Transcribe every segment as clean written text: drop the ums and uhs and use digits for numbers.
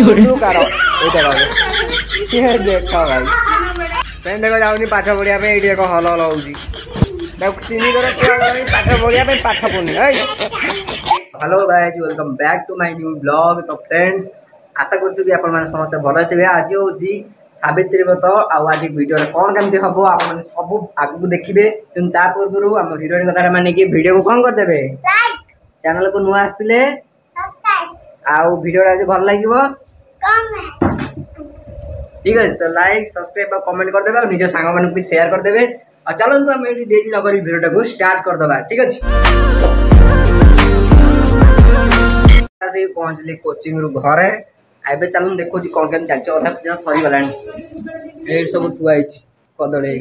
Car देख भाई pen देखो जाऊनी पाठ पढ़िया ये हल हल हो तीन थर पाठ पढ़िया पाठ पढ़नी hello guys welcome back to my new blog. तो फ्रेंड्स आशा करती आप समस्त भल थे। आज हूँ सावित्री व्रत आज वीडियो कौन केमती हम आप सब आगू देखिए कि पूर्व आम हिरोइन कथा मानिक वीडियो को कौन करदे चैनल को नुआ आसते वीडियो भल लगे ठीक है। तो लाइक सब्सक्राइब और कमेंट करदे और निज सांग मान भी शेयर करदे। चलते आम डेरी नगर वीडियो को स्टार्ट करदे ठीक अच्छे। पहुँचली कोचिंग रु घरे एबे चल देखो कौन केम चलती अधा पूजा सरी गला ये सब थुआई कदली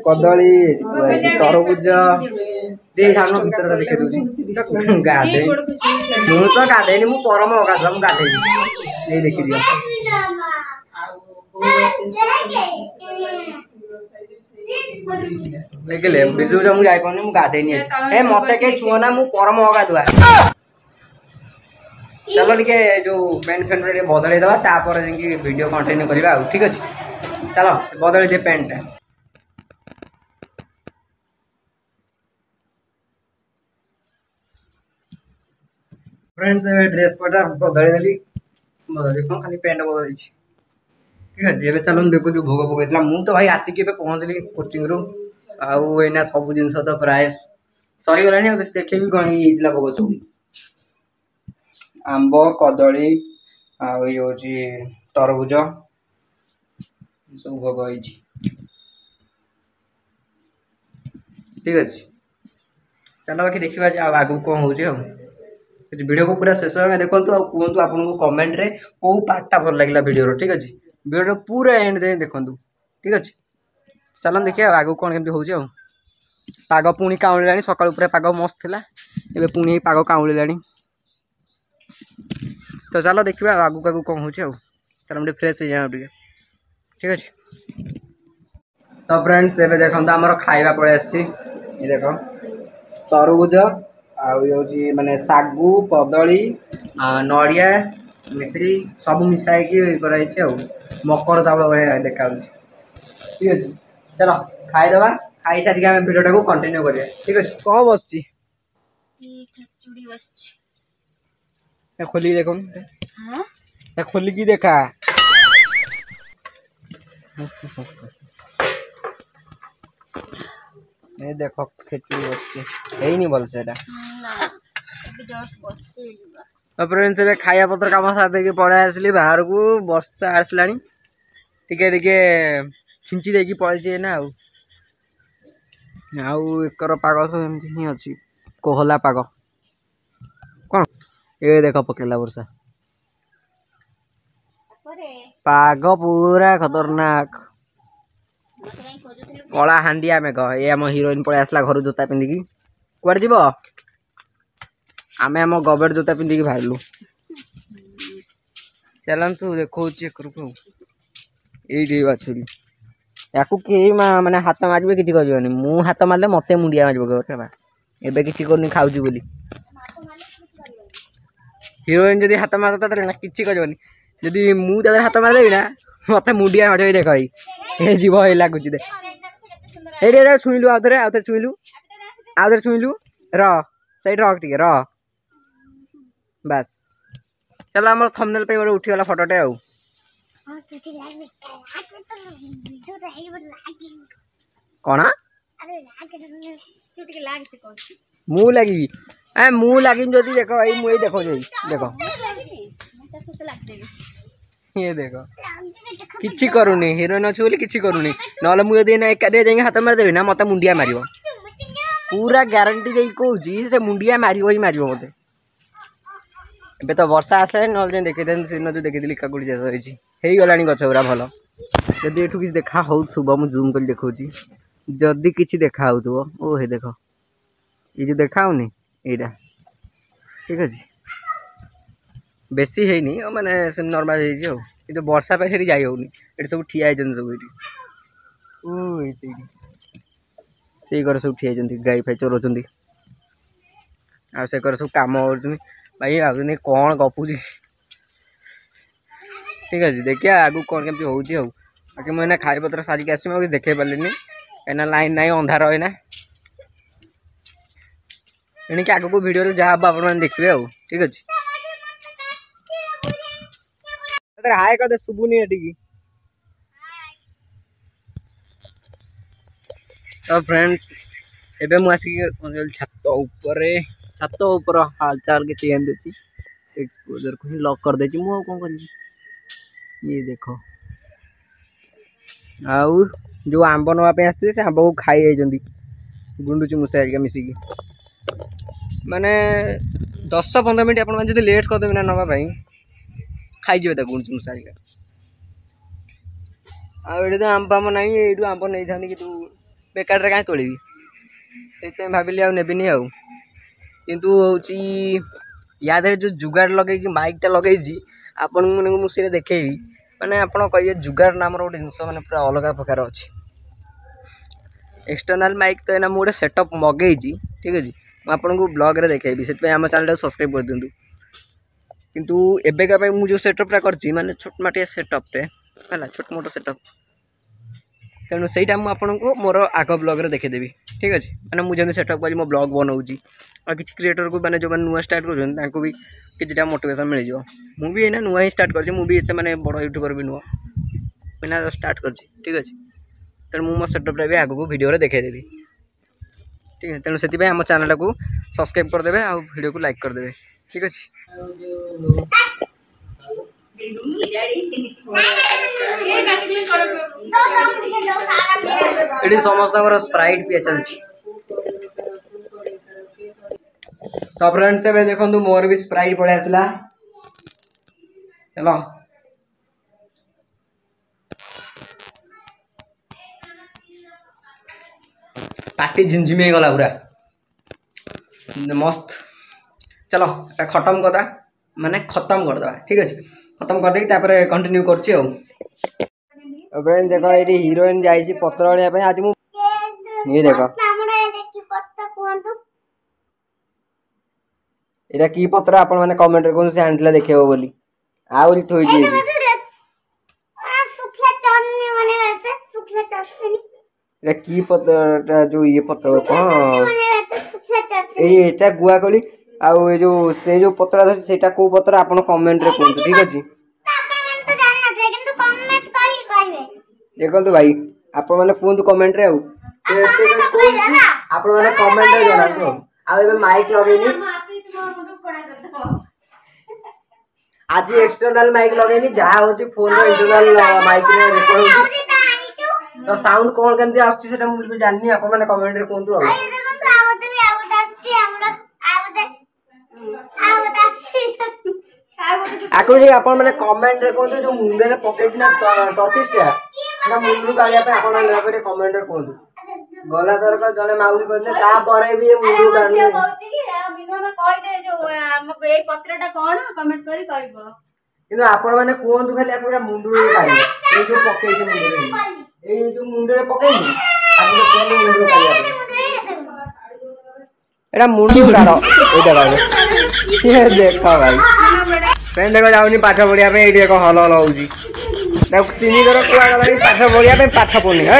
कदली तरबुज दे सामने भीतर देखे दूसरी गाधे मुझे तो गाधेनी मु परम अगाधुआ मुझे गाधेनी ये देखी दियो देखिले बिजु जो मुझे जाइपानी मुझे गाधेनी ए मत के छुना मु परम अगाधुआ। चलो टे जो पेंट फेंट बदल दवा वीडियो कंटिन्यू करवा ठीक अच्छे। चलो बदल दे पेंट फ्रेंड्स ड्रेस कोटा बदल देली बदल खाली पेंट बदल ठीक है। चलो देखो भोग पकड़ा मुझे तो भाई आसिक पहुँचली कोचिंग रु आईना सब जिन तो प्राय सरीगला बेस देखे भी कौन ये भोग सब आंब कदली ये तरबुज सब भोग ठीक अच्छे। चलो बाकी देखा आगू कौन हो वीडियो को पूरा शेष देखो कहतु आपको कमेंट रे कौ पार्टा भल लगे वीडियो ठीक अच्छे। वीडियो पूरा एंड दे देखु ठीक अच्छे। चलो देखिए आगू कौन केमती हो पाग पुणी काउला सकाल पूरा पाग मस्त था एवं पुणी पाग काउला। तो चलो देखिए आगू आगू कौन हो चलो हम फ्रेश हो जाए ठीक अच्छे। तो फ्रेंड्स ये देखो आमर खाଇବା पड़े ये देख तरबुज आउे माने सागु कदली नड़िया मिश्री सब मिसाई कराई मकर चावल भाई देखा ठीक अच्छे। चलो खाईदबा खाई सारिक आम भिडियो को कंटिन्यू करिया ठीक अच्छे। कौन बस खोल देख खोल की देखा ये देख खेचुड़ी बस भल से फ्रेंड्स खाया पत्र कम साथ पड़े आसली बाहर को वर्षा आसला टिके टिके छिंची देकी पड़े ना एकर पाग सब एमती ही अच्छी कोहला पाग कौन ये देख पकेला वर्षा पाग पूरा खतरनाक कला हांडिया मेघ ये आम हिरोइन पड़े आसला घर जोता पिंधिकी कुआड़ जीव आम आम गवेट जोता पिंधिकी बाहरलु चलतु देखो ये बाछुरी या माने हाथ मारे कि मु हाथ मारे मत मुंडिया मार एबे कि खाऊँ बोली हिरोइन जदि हाथ मारता कि जदि मुझे हाथ मारदेवी ना मत मुंडिया मार देख ये जीव ये लगुच देख ये छुईलु आउ थे छुईलु रईट रख टे र बस। चलो आम थंबनेल पे उठीगला फोटोटे कौन मु लगी मु लगी जदि देख भाई मुझे देख देख ये देख किसी करूनी हिरोइन अच्छी बोली किसी करूनी ना मुझे एकादे जाए हाथ मारदेवी ना मत मुंडिया मार पूरा ग्यारंटी दे कहूँ से मुंडिया मार ही मार मत ए तो वर्षा आसला ना देखी दिन जो देखी काकुड़ी चाष हो गला गच गुरा भल जदि एठू किसी देखा हो मुझे जूम कर देखा जदि किसी देखा हो ओ हे देख ये जो देखा होनी यहीटा ठीक अच्छे बेसी है माने नर्माल हो वर्षा पे से जाई होनी ये सब ठिया सब ये घर सब ठिया गाई फाई चोर आ से सब कम कर भाई भाई कौन गपुची ठीक अच्छे देखिए आगू कौन केमती होउची हो बाकी मुझे खाई पत्र सारिक आसी मुझे देखे पार्ली कहीं लाइन ना अंधार है एणिक आगू वीडियो जहाँ हम आप देखिए आ ठीक अच्छे हाय कदे शुभुनी एटिकी तो फ्रेंड्स एबे मु आसिक छत ऊपर हालचाल के चेन देती एक्सपोजर को ही लॉक कर देती मु कौन कर ये देखो आउ जो आंब नापे आसते से आंब को खाई जाइए गुंडुची मूसा हरिका मिसिकी माने 10-15 मिनट आप लेट करदेवे ना नापी खाईजे गुंडुची मूसा हरिका आठ तो आंब आम ना ये आंब नहीं था कि बेकार कहीं तोड़ी से भाविली आबिनी किंतु हूँ या जो जुगाड़ लगे माइकटा लगे आपण मैंने मुझे देखेबी माने आप कहे जुगाड़ नाम गोटे जिनस मैंने पूरा अलग प्रकार अच्छी एक्सटर्नाल माइक तो एना मुझे सेटअप मगई ठीक अच्छे मुझे ब्लॉग रे देखेबी से आम चैनल सब्सक्राइब कर दिंतु किंतु एबेका मुझे सेटअपटा कर माने छोटमाटिया सेटअपटे है छोट मोट सेटअप तेणु से आपको मोर आग ब्लॉग रे देखेदेवी ठीक अच्छे मैंने मुझे सेटअप कर मो ब्लॉग बनाऊँगी और किसी क्रिएटर को मैंने जो नुआ स्टार्ट कर भी किसी मोटिवेशन मिल जाए मुझे ना नुआ ही स्टार्ट कर मैंने बड़ यूट्यूबर भी नुआ मैंने स्टार्ट कर ठीक अच्छे तेणु मो सेटअपटा भी आगू वीडियो देखेदेवी ठीक है तेणु से आम चैनल को सब्सक्राइब करदे आ वीडियो को लाइक करदे ठीक अच्छे ये समस्त स्प्राइट पिया चलती तो फ्रेंड्स ए देखो मोर भी स्प्राइट पड़े आसला चलो पार्टी झिमझिमी गला पूरा मस्त चलो खत्म करदा माने खत्म करदा ठीक अच्छे खत्म कर देकी तापर कंटिन्यू करछि फ्रेंड्स देखो ये हीरोइन जाइए पत्र आने आज मुझे देखो यहाँ की पत्र आप कमेंट कौन से आनी देखे बोली आहरी थोड़ी की पत्र जो ये पत्र कौन ये गुआ कोली आउ जो से जो पत्र धरी से कौ पत्र आप कमेंट रे कहतु ठीक अच्छे देखो भाई आप कहतु कमेंट रे आप कमेंट रे जनातु आ माइक लगेनी आज एक्सटर्नल माइक लगेनी जहाँ होची फोन रो इंटरनल माइक रे रिकॉर्ड होची तो साउंड कोन केमती आछी सेटा मुझे जाननी आप माने कमेंट रे कहतु आको आप कमेंट रे कहतु जो मुंडे रे पके ना टर्किशटा ना मुंडू कालिया पे आप दयाकर कमेंट रे कहतु गला तरक जने माउरी कहले ता परे भी मुंडू काढले पत्रटा कौन कमेंट करी कहबो किंतु आपण माने कहतु खाली पूरा मुंडू रे काढले ए जो पके मुंडे रे ए जो मुंडे रे पके आप कहले मुंडू काढिया एटा मुंडू काढो एटा भाई ये देखो भाई फ्रेंड देखो जाऊनी पाठ पढ़िया पे एटी देखो हल हल होउजी देखो तीन थर कुआ गला पाठ पढ़िया पे पाठ पढ़नी है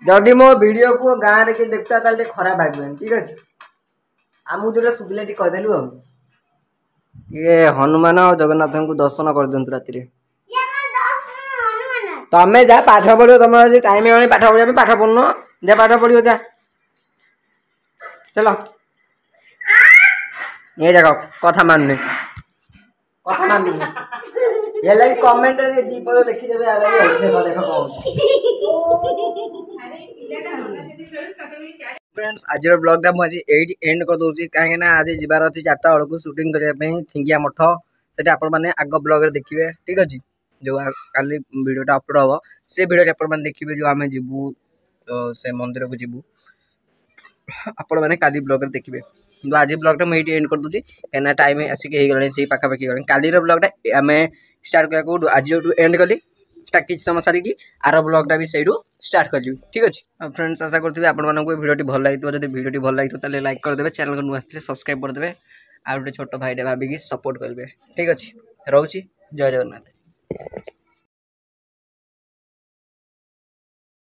जदि मो वीडियो को गाँव में देखता ताले खराब भागबेन ठीक अच्छे आमु जो सुबिला कहदेलु ये हनुमान और जगन्नाथ को दर्शन कर दिंतु राति तमें जा पाठ पढ़ो तुम टाइम है पाठ पढ़ा पाठ पढ़न जा पाठ पढ़ो जा चलो ये देखो कथा मानने कथा मानने ये लगी कमेंट रे दीपद लिखि देबे आ लगी देखो देखो कौन फ्रेंड्स आज ब्लॉग मुझे एट एंड कर दूसरी कहीं आज जीवार अच्छी 4टा बेलू शूटिंग करने थिंगिया मठ से आपने आग ब्लॉग देखिए ठीक अच्छे जो काली वीडियोटा अपलोड हम से वीडियो आप देखिए जो आम जीवु तो से मंदिर को जीवु आपण मैंने काली ब्लॉग देखिए आज ब्लॉगटा मुझे एंड कर दूसरी कहीं टाइम आसिक गला से पाखापाखि गला काली ब्लॉगटा आम स्टार्ट करा कौटू आज एंड कली किसी समय सारिकी आर ब्लॉगटा भी सही स्टार्ट कर ठीक अच्छे। फ्रेंड्स आशा करते आपण मानक भिडियो भल लगी जब भिडियो भल लगी तो लाइक करदे चैनल को नुआ सब्सक्राइब करदे आ गोटे छोट भाईटे भाविकी सपोर्ट करेंगे ठीक अच्छे। रोची जय जगन्नाथ।